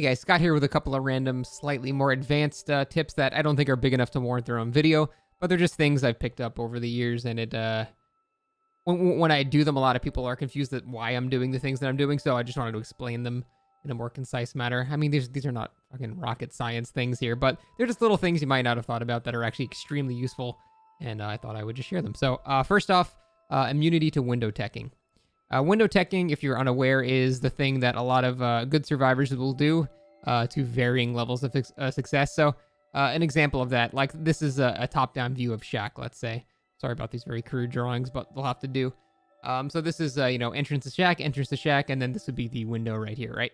Hey guys, Scott here with a couple of random, slightly more advanced tips that I don't think are big enough to warrant their own video, but they're just things I've picked up over the years, and when I do them, a lot of people are confused at why I'm doing the things that I'm doing, so I just wanted to explain them in a more concise manner. I mean, these are not fucking rocket science things here, but they're just little things you might not have thought about that are actually extremely useful, and I thought I would just share them. So first off, immunity to window teching. Window teching, if you're unaware, is the thing that a lot of good survivors will do to varying levels of success. So an example of that, like this is a top-down view of Shack, let's say. Sorry about these very crude drawings, but they'll have to do. So this is, entrance to Shack, and then this would be the window right here, right?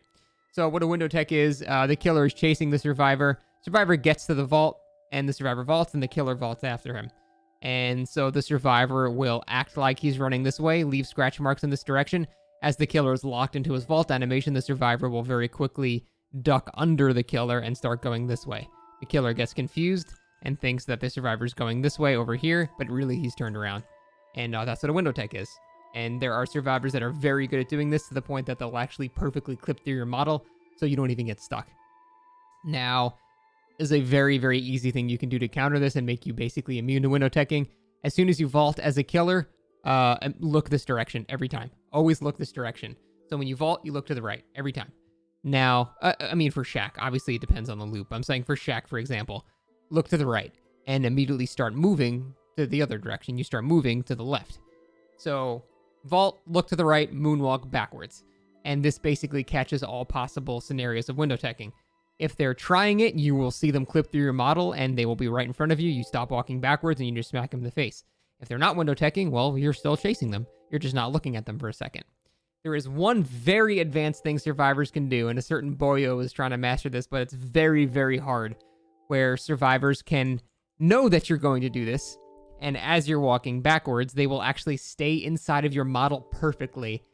So what a window tech is, the killer is chasing the survivor. Survivor gets to the vault, and the survivor vaults, and the killer vaults after him. And so the survivor will act like he's running this way, leave scratch marks in this direction. As the killer is locked into his vault animation, the survivor will very quickly duck under the killer and start going this way. The killer gets confused and thinks that the survivor's going this way over here, but really he's turned around. And that's what a window tech is. And there are survivors that are very good at doing this to the point that they'll actually perfectly clip through your model so you don't even get stuck. Now, is a very, very easy thing you can do to counter this and make you basically immune to window teching. As soon as you vault as a killer, look this direction every time. Always look this direction. So when you vault, you look to the right every time. Now, I mean for Shack, obviously it depends on the loop. I'm saying for Shack, for example, look to the right and immediately start moving to the other direction. You start moving to the left. So vault, look to the right, moonwalk backwards. And this basically catches all possible scenarios of window teching. If they're trying it, you will see them clip through your model and they will be right in front of you. You stop walking backwards and you just smack them in the face. If they're not window teching, well, you're still chasing them. You're just not looking at them for a second. There is one very advanced thing survivors can do, and a certain boyo is trying to master this, but it's very, very hard, where survivors can know that you're going to do this, and as you're walking backwards, they will actually stay inside of your model perfectly.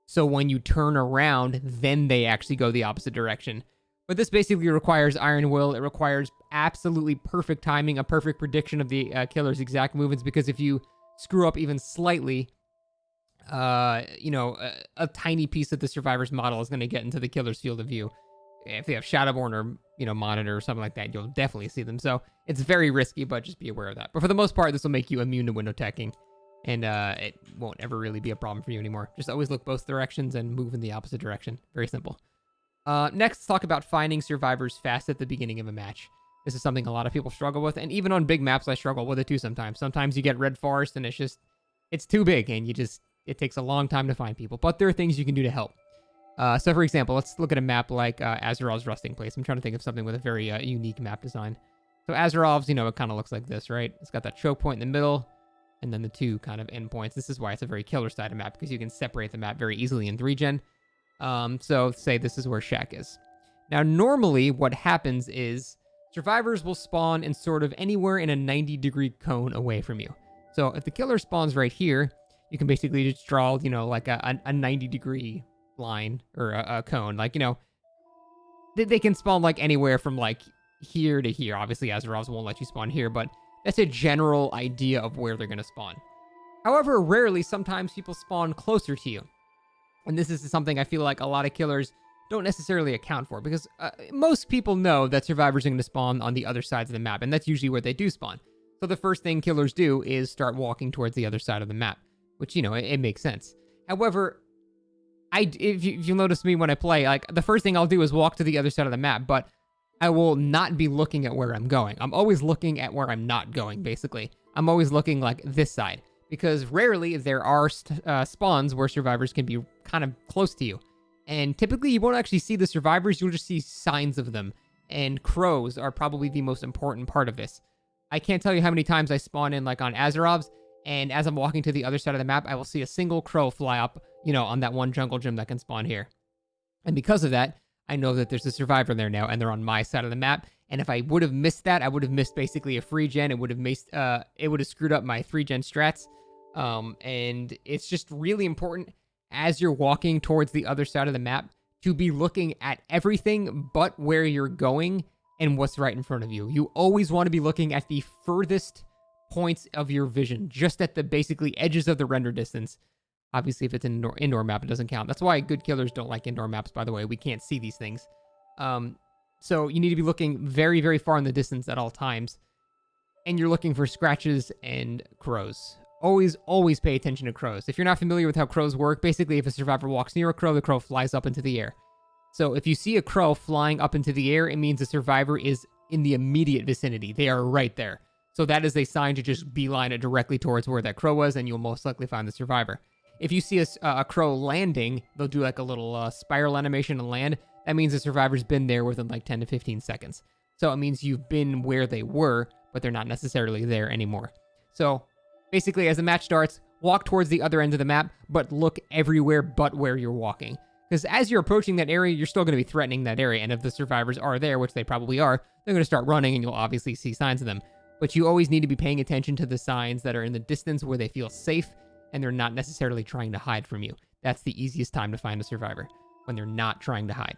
So when you turn around, then they actually go the opposite direction. But this basically requires iron will. It requires absolutely perfect timing, a perfect prediction of the killer's exact movements, because if you screw up even slightly, a tiny piece of the survivor's model is going to get into the killer's field of view. If they have Shadowborn or, monitor or something like that, you'll definitely see them. So it's very risky, but just be aware of that. But for the most part, this will make you immune to window teching, and it won't ever really be a problem for you anymore. Just always look both directions and move in the opposite direction. Very simple. Next, let's talk about finding survivors fast at the beginning of a match. This is something a lot of people struggle with, and even on big maps, I struggle with it too sometimes. Sometimes you get Red Forest, and it's too big, and it takes a long time to find people. But there are things you can do to help. So for example, let's look at a map like Azerov's Resting Place. I'm trying to think of something with a very unique map design. So Azerov's, it kind of looks like this, right? It's got that choke point in the middle, and then the two kind of endpoints. This is why it's a very killer-sided map, because you can separate the map very easily in 3-gen. So say this is where Shack is. Now, normally what happens is survivors will spawn in sort of anywhere in a 90-degree cone away from you. So if the killer spawns right here, you can basically just draw, like a 90-degree line or a cone. Like, they can spawn like anywhere from like here to here. Obviously, Azerovs won't let you spawn here, but that's a general idea of where they're going to spawn. However, rarely, sometimes people spawn closer to you. And this is something I feel like a lot of killers don't necessarily account for, because most people know that survivors are going to spawn on the other sides of the map, and that's usually where they do spawn. So the first thing killers do is start walking towards the other side of the map, which, it makes sense. However, if you'll notice me when I play, like, the first thing I'll do is walk to the other side of the map, but I will not be looking at where I'm going. I'm always looking at where I'm not going, basically. I'm always looking like this side, because rarely there are spawns where survivors can be kind of close to you. And typically you won't actually see the survivors, you'll just see signs of them. And crows are probably the most important part of this. I can't tell you how many times I spawn in like on Azerovs, and as I'm walking to the other side of the map, I will see a single crow fly up, on that one jungle gym that can spawn here. And because of that, I know that there's a survivor there now, and they're on my side of the map. And if I would have missed that, I would have missed basically a free gen. It would have screwed up my 3-gen strats. And it's just really important as you're walking towards the other side of the map to be looking at everything but where you're going and what's right in front of you. You always want to be looking at the furthest points of your vision, just at the basically edges of the render distance. Obviously, if it's an indoor map, it doesn't count. That's why good killers don't like indoor maps, by the way. We can't see these things. So you need to be looking very, very far in the distance at all times. And you're looking for scratches and crows. Always, always pay attention to crows. If you're not familiar with how crows work, basically if a survivor walks near a crow, the crow flies up into the air. So if you see a crow flying up into the air, it means the survivor is in the immediate vicinity. They are right there. So that is a sign to just beeline it directly towards where that crow was, and you'll most likely find the survivor. If you see a crow landing, they'll do like a little spiral animation and land. That means the survivor's been there within like 10 to 15 seconds. So it means you've been where they were, but they're not necessarily there anymore. So basically, as the match starts, walk towards the other end of the map, but look everywhere but where you're walking. Because as you're approaching that area, you're still going to be threatening that area. And if the survivors are there, which they probably are, they're going to start running and you'll obviously see signs of them. But you always need to be paying attention to the signs that are in the distance where they feel safe and they're not necessarily trying to hide from you. That's the easiest time to find a survivor, when they're not trying to hide.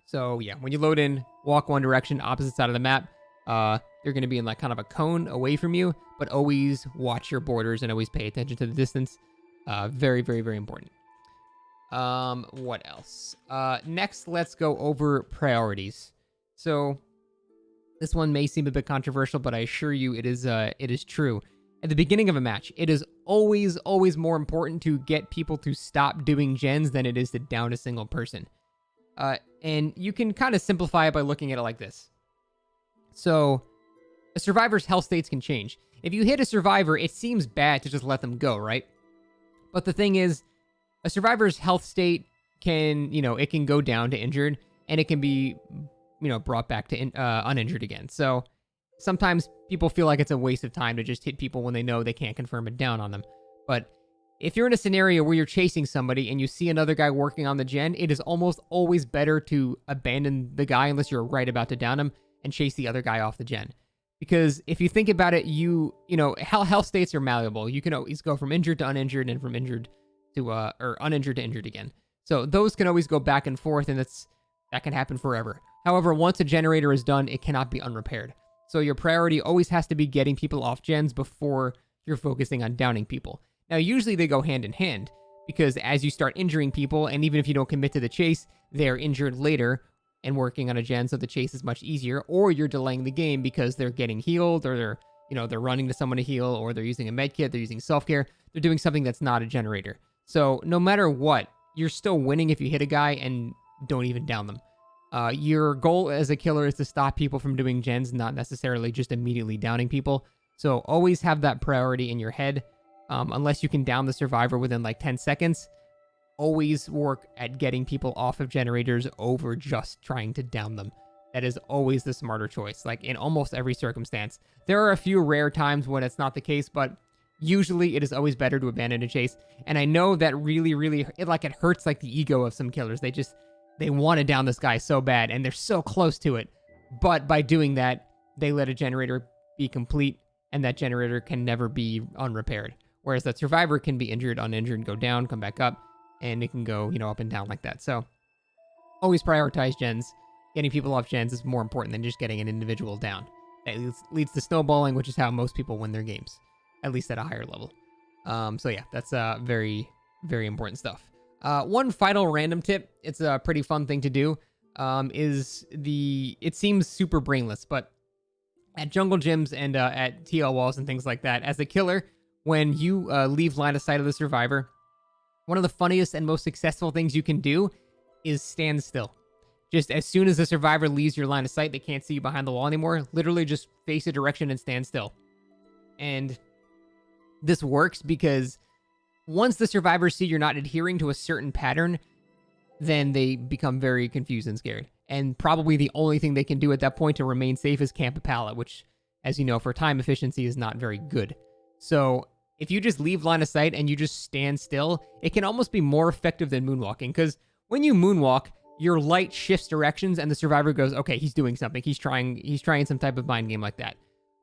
So yeah, when you load in, walk one direction, opposite side of the map. They're going to be in like kind of a cone away from you, but always watch your borders and always pay attention to the distance. Very, very, very important. What else? Next, let's go over priorities. So this one may seem a bit controversial, but I assure you it is true. At the beginning of a match, it is always, always more important to get people to stop doing gens than it is to down a single person. And you can kind of simplify it by looking at it like this. So a survivor's health states can change. If you hit a survivor, it seems bad to just let them go, right? But the thing is, a survivor's health state can, it can go down to injured, and it can be, brought back to uninjured again. So sometimes people feel like it's a waste of time to just hit people when they know they can't confirm it down on them. But if you're in a scenario where you're chasing somebody and you see another guy working on the gen, it is almost always better to abandon the guy unless you're right about to down him and chase the other guy off the gen. Because if you think about it, health states are malleable. You can always go from injured to uninjured and from injured to, or uninjured to injured again. So those can always go back and forth, and that can happen forever. However, once a generator is done, it cannot be unrepaired. So your priority always has to be getting people off gens before you're focusing on downing people. Now, usually they go hand in hand, because as you start injuring people, and even if you don't commit to the chase, they're injured later and working on a gen, so the chase is much easier, or you're delaying the game because they're getting healed, or they're running to someone to heal, or they're using a med kit, they're using self-care, they're doing something that's not a generator. So no matter what, you're still winning if you hit a guy and don't even down them. Your goal as a killer is to stop people from doing gens, not necessarily just immediately downing people. So always have that priority in your head. Unless you can down the survivor within like 10 seconds, always work at getting people off of generators over just trying to down them. That is always the smarter choice, like in almost every circumstance. There are a few rare times when it's not the case, but usually it is always better to abandon a chase. And I know that really, really, it hurts like the ego of some killers. They want to down this guy so bad, and they're so close to it. But by doing that, they let a generator be complete, and that generator can never be unrepaired. Whereas that survivor can be injured, uninjured, go down, come back up, and it can go, up and down like that. So always prioritize gens. Getting people off gens is more important than just getting an individual down. That leads to snowballing, which is how most people win their games, at least at a higher level. So yeah, that's very, very important stuff. One final random tip, it's a pretty fun thing to do, it seems super brainless, but at jungle gyms and at TL walls and things like that, as a killer, when you leave line of sight of the survivor, one of the funniest and most successful things you can do is stand still. Just as soon as the survivor leaves your line of sight, they can't see you behind the wall anymore. Literally just face a direction and stand still. And this works because once the survivors see you're not adhering to a certain pattern, then they become very confused and scared. And probably the only thing they can do at that point to remain safe is camp a pallet, which, as you know, for time efficiency is not very good. So if you just leave line of sight and you just stand still, it can almost be more effective than moonwalking, because when you moonwalk, your light shifts directions and the survivor goes, okay, he's doing something. He's trying some type of mind game like that.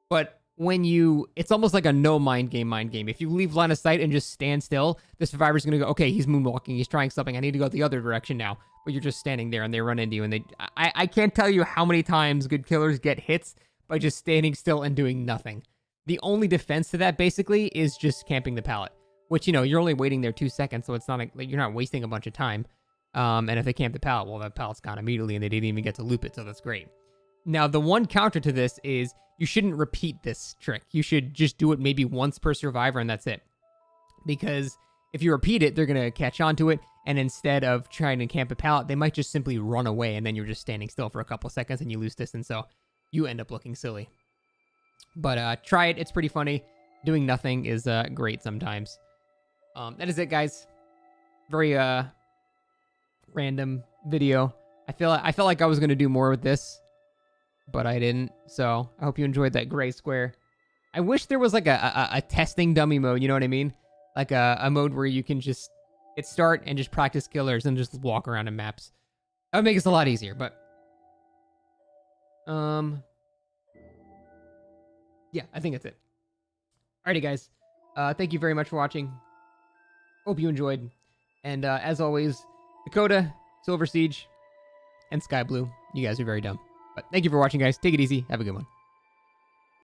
But it's almost like a no mind game. If you leave line of sight and just stand still, the survivor's going to go, okay, he's moonwalking. He's trying something. I need to go the other direction now. But you're just standing there and they run into you. And I can't tell you how many times good killers get hits by just standing still and doing nothing. The only defense to that basically is just camping the pallet, which, you're only waiting there 2 seconds. So it's not like you're not wasting a bunch of time. And if they camp the pallet, well, that pallet's gone immediately and they didn't even get to loop it, so that's great. Now, the one counter to this is you shouldn't repeat this trick. You should just do it maybe once per survivor and that's it. Because if you repeat it, they're going to catch on to it, and instead of trying to camp a pallet, they might just simply run away, and then you're just standing still for a couple seconds and you lose distance, so you end up looking silly. But try it. It's pretty funny. Doing nothing is great sometimes. That is it, guys. Very random video. I felt like I was going to do more with this, but I didn't, so I hope you enjoyed that gray square. I wish there was like a testing dummy mode, you know what I mean? Like a mode where you can just hit start and just practice killers and just walk around in maps. That would make it a lot easier, but... yeah, I think that's it. Alrighty, guys. Thank you very much for watching. Hope you enjoyed. And as always, Dakota, Silver Siege, and Sky Blue. You guys are very dumb. But thank you for watching, guys. Take it easy. Have a good one.